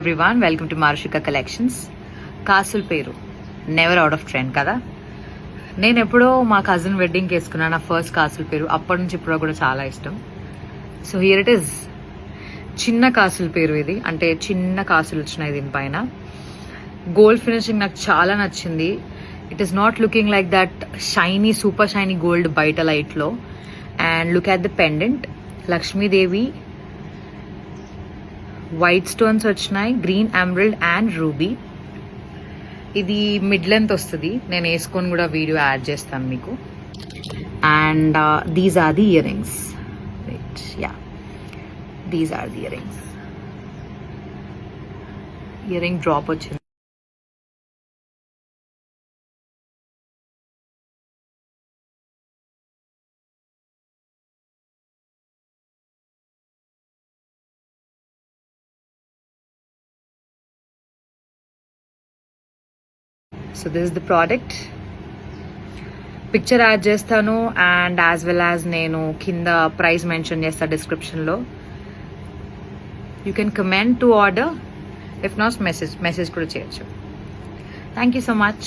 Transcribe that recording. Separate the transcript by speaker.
Speaker 1: Everyone, welcome to Marushika collections. కాసుల పేరు never out of trend కదా. నేను ఎప్పుడో మా కజిన్ వెడ్డింగ్కి వేసుకున్నాను నా ఫస్ట్ కాసుల పేరు. అప్పటి నుంచి ఇప్పుడు కూడా చాలా ఇష్టం. So here it is. చిన్న కాసుల పేరు ఇది, అంటే చిన్న కాసులు వచ్చినాయి దీనిపైన. గోల్డ్ ఫినిషింగ్ నాకు చాలా నచ్చింది. It is not looking like that shiny, super shiny gold బయట లైట్లో. And look at the pendant, Lakshmidevi, white stones వచ్చినాయి, గ్రీన్ ఎమరల్డ్ అండ్ రూబీ. ఇది మిడ్ లెంత్ వస్తుంది, నేను వేసుకొని కూడా వీడియో యాడ్ చేస్తాను మీకు. And these are the ear rings. Right, ya, these are the ear rings. Ear ring drop వచ్చింది. So this is the product. Picture add చేస్తాను and as well as నేను కింద ప్రైస్ మెన్షన్ చేస్తాను డిస్క్రిప్షన్లో. You can comment to order, if not message కూడా చేయొచ్చు. Thank you so much.